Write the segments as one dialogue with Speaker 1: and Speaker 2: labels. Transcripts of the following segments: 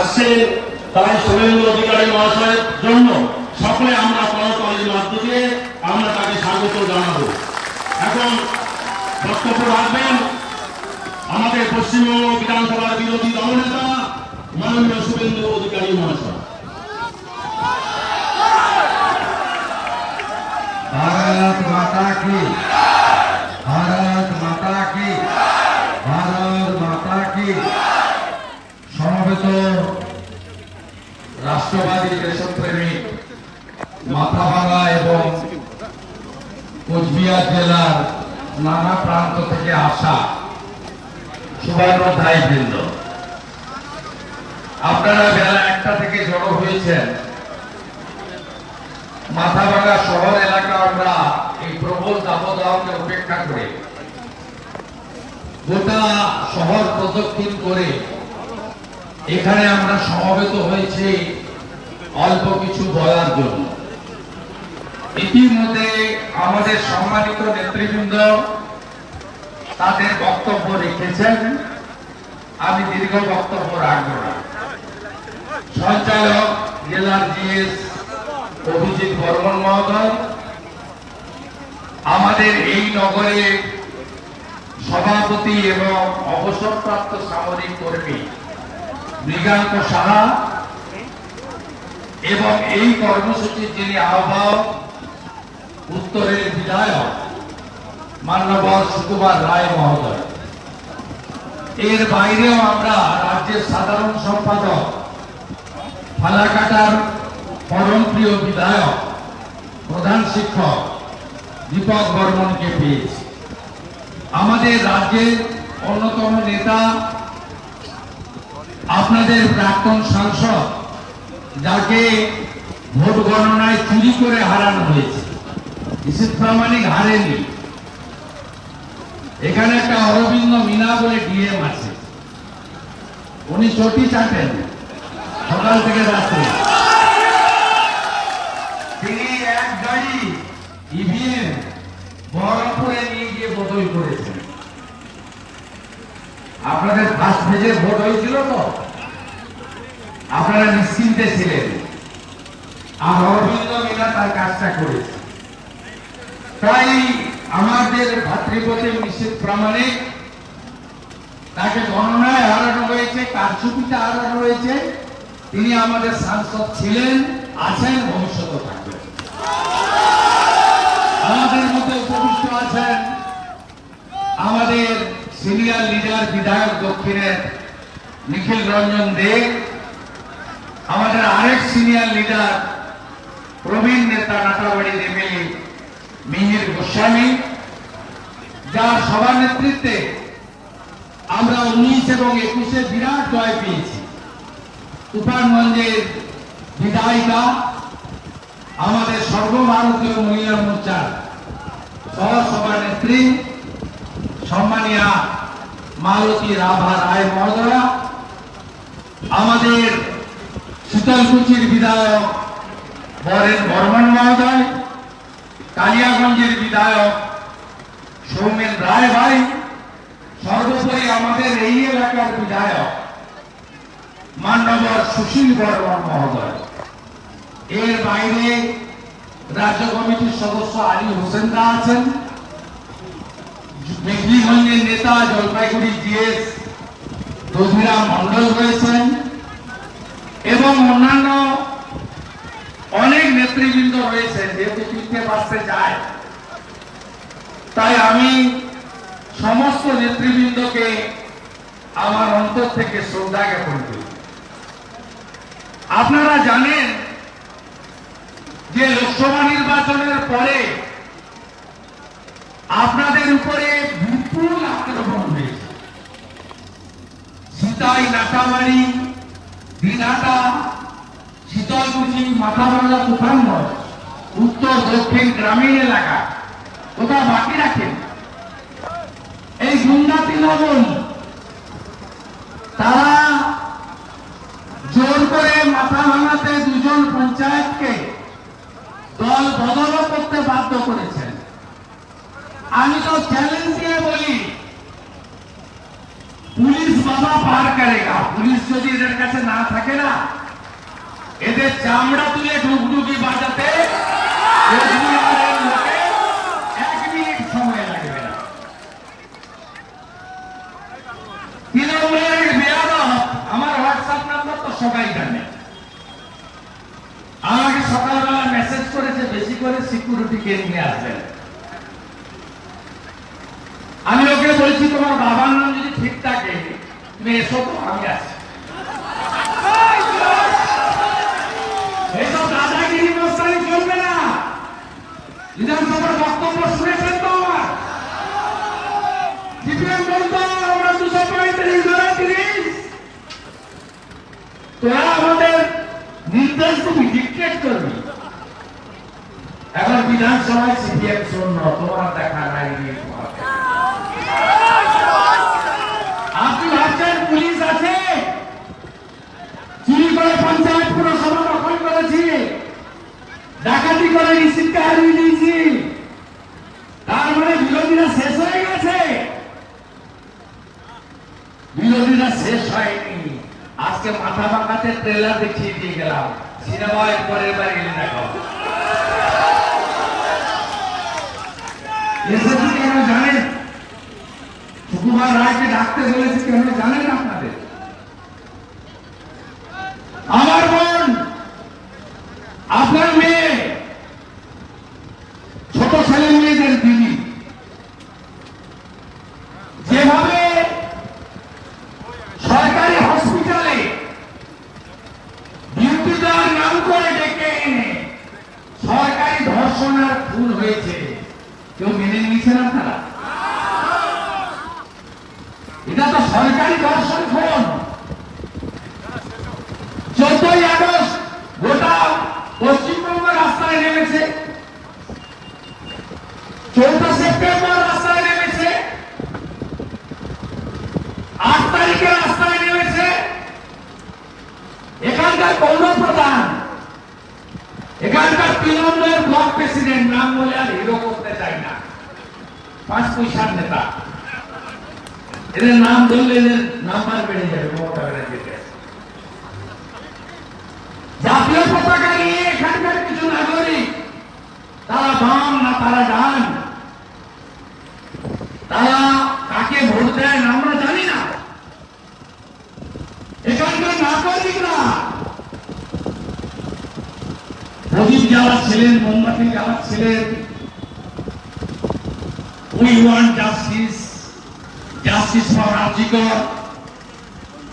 Speaker 1: আসছেন, তাই শুভেন্দু অধিকারী মহাশয়ের জন্য সকলে আমরা করতালির মাধ্যমে দিয়ে আমরা তাকে স্বাগত জানাবো। এখন বক্তব্য রাখবেন আমাদের পশ্চিমবঙ্গ বিধানসভার বিরোধী দলনেতা মাননীয় শুভেন্দু অধিকারী মহাশয়।
Speaker 2: भारत माता की, भारत माता की, भारत माता की। সমবেত রাষ্ট্রবাদী দেশপ্রেমিক মাথাভাঙা এবং কোচবিহার জেলার নানা প্রান্ত থেকে আসা শুভানুধ্যায়ী বৃন্দ, আপনারা বেলা 1টা থেকে জড়ো হয়েছেন। মাথাভাঙা শহর এলাকা আমরা এই প্রবল দাবদাহকে উপেক্ষা করে গোটা শহর প্রদক্ষিণ করে এখানে আমরা সমবেত হয়েছি অল্প কিছু বলার জন্য। ইতিমধ্যে আমাদের সম্মানিত নেতৃবৃন্দ তাদের বক্তব্য রেখেছেন, আমি দীর্ঘ বক্তব্য রাখব না। সঞ্চালক জেলার জিএস অভিজিৎ বর্মন মহোদয়, আমাদের এই নগরে সভাপতি এবং অবসরপ্রাপ্ত সামরিক কর্মী মৃগাঙ্ক সাহা এবং এই কর্মসূচির যিনি আহ্বায়ক উত্তরের বিধায়ক মান্যবর সুকুমার রায় মহোদয়, এর বাইরেও আমরা রাজ্যের সাধারণ সম্পাদক ফালাকাটার পরম প্রিয় বিধায়ক প্রধান শিক্ষক দীপক বর্মনকে পেয়েছি। আমাদের রাজ্যের অন্যতম নেতা আপনাদের প্রাক্তন সাংসদ, যাকে ভোট গণনায় চুরি করে হারানো হয়েছে, নিশীথ প্রামাণিক হারেনি। এখানে একটা অরবিন্দ মিনা বলে ডিএম আছে, উনি চটি চাটেন সকাল থেকে রাত্রে। তিনি এক গাড়ি ইভিএম বহরমপুরে নিয়ে গিয়ে বদল করেছেন। আপনাদের ফার্স্ট ফেজে ভোট হয়েছিল তো, আপনারা নিশ্চিন্তে ছিলেন, আর অরবিন্দ মিনা তার কাজটা করেছে। তাই আমাদের ভাতৃপ্রতি নিশ্চিত প্রামাণিক, তাকে গণনায় হারানো হয়েছে, কারচুপিতে হারানো হয়েছে। তিনি আমাদের সাংসদ ছিলেন, আছেন, ভবিষ্যতে থাকবেন। আমাদের মধ্যে উপবিষ্ট আছেন আমাদের সিনিয়র লিডার বিধায়ক দক্ষিণের নিখিল রঞ্জন দে, আমাদের আরেক সিনিয়র লিডার প্রবীণ নেতা নাটাবাড়ির এমএলএ মিহির গোস্বামী, যার সভানেতৃত্বে আমরা 19 এবং 21-এ বিরাট জয় পেয়েছি। তুফানগঞ্জের বিধায়িকা, আমাদের সর্বভারতীয় মহিলা মোর্চার সহসভানেত্রী সম্মানীয়া মালতী রাভা রায় মহোদয়া, আমাদের শীতলকুচির বিধায়ক বরেন বর্মন মহোদয়, কালিয়াগঞ্জের বিধায়ক সৌমেন রায় ভাই, সর্বোপরি আমাদের এই এলাকার বিধায়ক মান্যবর সুশীল বর্মন মহোদয়। এর বাইরে রাজ্য কমিটির সদস্য আলী হোসেন দা আছেন, মেঘলিগঞ্জের নেতা জলপাইগুড়ি জিএস দধিরাম মন্ডল রয়েছেন এবং অন্যান্য অনেক নেতৃবৃন্দ রয়েছেন। যেহেতু 3টে বাজতে যায়, তাই আমি সমস্ত নেতৃবৃন্দকে আমার অন্তর থেকে শ্রদ্ধা জ্ঞাপন করি। আপনারা জানেন যে লোকসভা নির্বাচনের পরে আপনাদের উপরে বিপুল আক্রমণ হয়েছে। সিতাই, নাটাবাড়ি, দিনহাটা, শীতলকুচি, মাথাভাঙা, তুফানগঞ্জ, উত্তর দক্ষিণ গ্রামীণ এলাকা কোথাও বাকি রাখেন। এই গুন্ডা তৃণমূল তারা জোর করে মাথাভাঙাতে 2জন পঞ্চায়েতকে দল বদল করতে বাধ্য করেছেন। আমি তো চ্যালেঞ্জ দিয়ে বলি, পুলিশ বাবা পার করেগা। পুলিশ যদি এদের কাছে না থাকে না, এদের চামড়া তুলে ঢুকঢুকি বাজাতে কোচবিহারের লোকে 1 মিনিট সময় লাগবে না। তৃণমূলের বেয়াদব, আমার হোয়াটসঅ্যাপ নাম্বার তো সবাই জানে, আমাকে সকালবেলা মেসেজ করেছে বেশি করে সিকিউরিটিকে নিয়ে আসবেন। আমি ওকে বলছি তোমার বাবার নাম যদি ঠিক থাকে তুমি এসো, তো আমি আছি। এইসব দাদাগিরি মস্তানি চলবে না। বিধানসভার বক্তব্য শুনেছেন তো আমার? সিপিএম বলতো আমরা 235 তোরা আমাদের নির্দেশ তুমি ডিক্টেট করবি। এখন বিধানসভায় সিপিএম শূন্য, তোমার দেখা নাই। আপনি ভাবছেন পুলিশ আছে? চুরি করে পঞ্চায়েত পুরসভা দখল করেছি, ডাকাতি করে রিসিপ্টকে হারিয়ে দিয়েছি, তার মানে বিরোধীরা শেষ হয়ে গেছে? বিরোধীরা শেষ হয়নি। আজকে মাথা ভাঙাতে ট্রেলার দেখিয়ে দিয়ে গেলাম, সিনেমায় পরের বার গেলে দেখাবো। এসেছি কেন জানেন? সুকুমার রায়কে ডাকতে বলেছি কেন জানেন আপনাদের? আমার বোন, আপনার মেয়ে, ছোট ছেলে মেয়েদের দিদি যেভাবে সরকারি হসপিটালে ডিউটি দেওয়ার নাম করে ডেকে এনে সরকারি ধর্ষণ আর খুন হয়েছে, কেউ মেনে নিয়েছেন আপনারা? এটা তো সরকারি ধর্ষণ খুন। 14ই আগস্ট গোটা পশ্চিমবঙ্গ রাস্তায় নেমেছে, 14 সেপ্টেম্বর রাস্তায় নেমেছে, 8 তারিখে রাস্তায় নেমেছে। এখানকার পৌর প্রধান, এখানকার তৃণমূলের ব্লক প্রেসিডেন্ট, নাম বলে আর হিরো করতে চাই না, 5 পয়সার নেতা, এদের নাম ধরলে এদের নাম্বার বেড়ে যাবে, মমতা ব্যানার্জির কাছে। জাতীয় পতাকা নিয়ে এখানকার কিছু নাগরিক, তারা বাম না তারা ডান, তারা কাকে ভোট দেয় না আমরা জানি না। এখানকার নাগরিকরা প্রদীপ জ্বালাচ্ছিলেন, মোমবাতি জ্বালাচ্ছিলেন, we want justice, justice for RG Kar.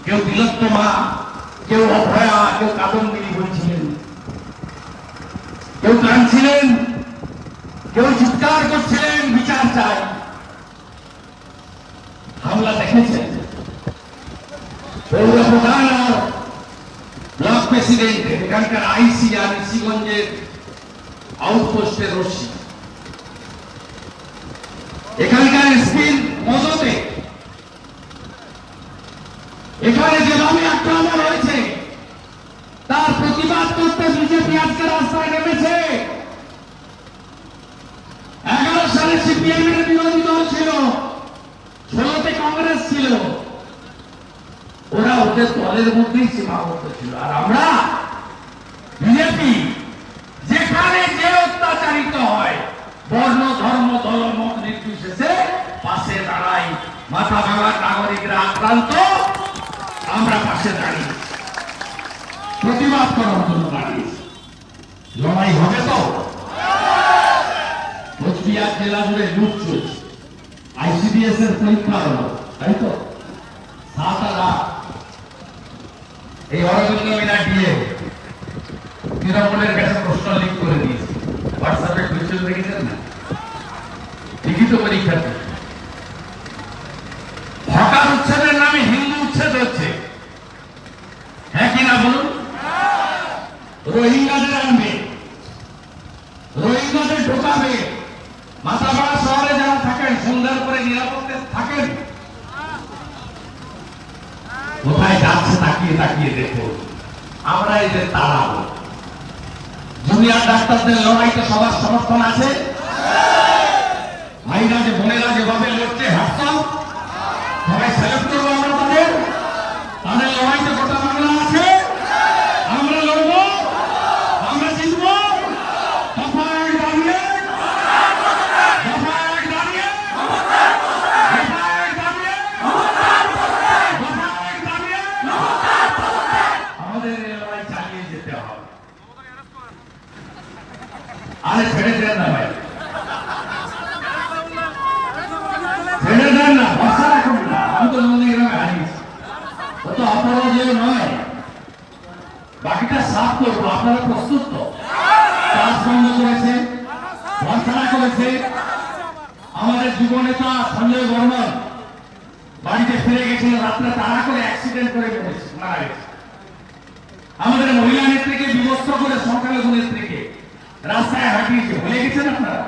Speaker 2: কেউ তিলোত্তমা, কেউ অভয়া, কেউ কাদম্বিনী বলছিলেন, কেউ কাঁদছিলেন, কেউ চিৎকার করছিলেন বিচার চাই। হামলা দেখেছেন পৌর প্রধান আর ব্লক প্রেসিডেন্ট, এখানকার আইসি আর ঋষিগঞ্জের আউটপোস্টের রশি, এখানকার এসপির মদতে এখানে যেভাবে আক্রমণ হয়েছে তার প্রতিবাদ করতে বিজেপি আজকে রাস্তায় নেমেছে। 11 সালে সিপিএম এর বিরোধী দল ছিল, 16তে কংগ্রেস ছিল, ওরা ওদের দলের মধ্যেই সীমাবদ্ধ ছিল। আর আমরা বিজেপি যেখানে যে অত্যাচারিত হয় বর্ণ ধর্ম দলমত নির্বিশেষে পাশে দাঁড়াই। মাথা ভাঙার নাগরিকরা আক্রান্ত, আমরা পাশে দাঁড়িয়ে প্রতিবাদ করার জন্য দাঁড়িয়েছি। লড়াই হবে তো? কোচবিহার জেলা জুড়ে লুট চলছে, আইসিডিএস এর পরীক্ষা হলো, তাই তো? 7 এই অরবিন্দ মিনা দিয়ে তৃণমূলের কাছে প্রশ্ন লিক করে দিয়েছে, হোয়াটসঅ্যাপে ভিডিও দেখেছেন না? লিখিত পরীক্ষাতে হকার উচ্ছেদের নামে হিন্দু উচ্ছেদ হচ্ছে, হ্যাঁ কিনা বলুন? রোহিঙ্গাদের আনবে, রোহিঙ্গাদের ঢোকাবে, মাথাভাড়া শহরে যারা থাকেন সন্ধ্যার পরে নিরাপত্তা থাকেন, কোথায় যাচ্ছে তাকিয়ে তাকিয়ে দেখো। আমরা এদের তাড়াবো। জুনিয়র ডাক্তারদের লড়াইতে সবার সমর্থন আছে? ভাইরা যে বোনেরা যেভাবে লড়ছে, হ্যাটস অফ, সবাই সেলুট করবো আমরা তাদের। তাদের লড়াইতে গোটা বাংলা আছে। আমরা লড়বো, আমরা জিতবো। দফায় দাঁড়িয়ে, দফায় দাঁড়িয়ে, দফায় দাঁড়িয়ে, দফায় দাঁড়িয়ে আমাদের এই লড়াই চালিয়ে যেতে হবে। আরে ছেড়ে দেন না ভাই, ছেড়ে দেন না, ভরসা রাখুন না। আমি তো মনে এরকম হারিয়েছি, ও তো অপরাজয় নয়। বাকিটা সাফ করবো, আপনারা প্রস্তুত তো? কাজ বন্ধ করেছে, ভরসা করেছে। আমাদের যুব নেতা সঞ্জয় বর্মন বাড়িতে ফিরে গেছিল, রাত্রে তাড়া করে অ্যাক্সিডেন্ট করে মারা গেছে। আমাদের মহিলা নেত্রীকে বিবস্ত্র করে সংখ্যালঘু নেত্রীকে রাস্তায় হাঁটিয়েছে, ভুলে গেছেন আপনারা?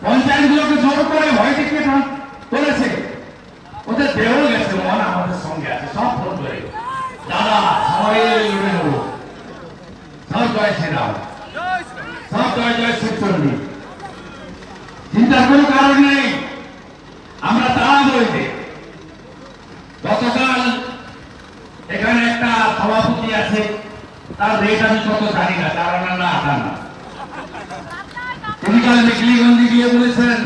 Speaker 2: পঞ্চায়েতগুলোকে জোর করে ভয় দেখিয়ে করেছে। ওদের দেহ গেছে, মন আমাদের সঙ্গে আছে, সব ফোন করে দাদা সবাই লড়ে নেবো, সব জয় শ্রীরাম, সব জয় জয় শিবচন্ডী। চিন্তার কোনো কারণ নেই, আমরা তারা বলতে। গতকাল এখানে একটা সভাপতি আছে, তার রেট আমি কত জানি না, 4 আনা না 8 আনা। তিনি কাল মেকলিগঞ্জে গিয়ে বলেছেন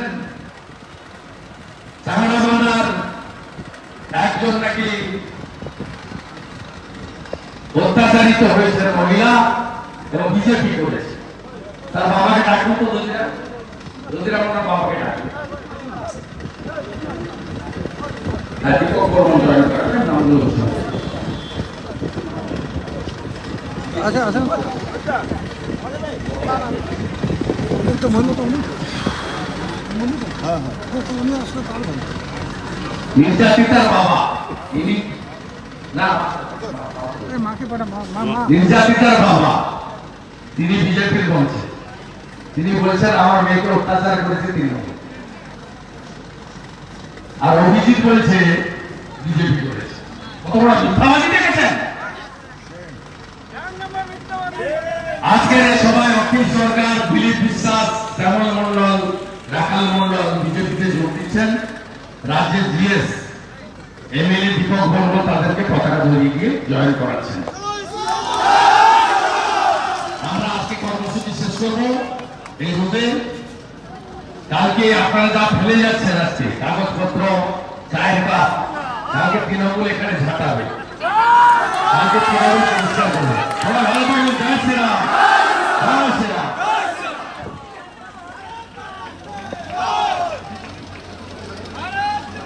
Speaker 2: চামড়াবান্ধার একজন নাকি অত্যাচারিত হয়েছে মহিলা এবং বিজেপি করেছে। তার বাবাকে ডাকবো তো, দলিরা ওনার বাবাকে ডাকবে।
Speaker 3: আচ্ছা আচ্ছা তো বললো তো উনি, হ্যাঁ হ্যাঁ তো উনি আসলে পারবেন।
Speaker 2: নির্যাতিতার বাবা ইনি না,
Speaker 3: মাকে পাঠা মা মা
Speaker 2: নির্যাতিতার বাবা তিনি বিজেপির মঞ্চে তিনি বলেছেন আমার মেয়েকে অত্যাচার করেছে তৃণমূল, আর অভিজিৎ বলেছে বিজেপি করেছে। কত বড় মিথ্যাবাদী দেখেছেন? আজকের এই সভায় অখিল সরকার, দিলীপ বিশ্বাস, শ্যামল মন্ডল, রাখাল মন্ডল বিজেপিতে যোগ দিচ্ছেন। রাজ্যের জিএস এমএলএ দীপক বর্ম তাদেরকে পতাকা ধরিয়ে গিয়ে জয়েন করাচ্ছেন। আমরা আজকে কর্মসূচি শেষ করব এই রোদে। কালকে আপনারা যা ফেলে যাচ্ছেন আজকে কাগজপত্র, চায়ের কাপ, কালকে তৃণমূল এখানে ঝাঁটাবে, কালকে তৃণমূল পরিষ্কার করবে।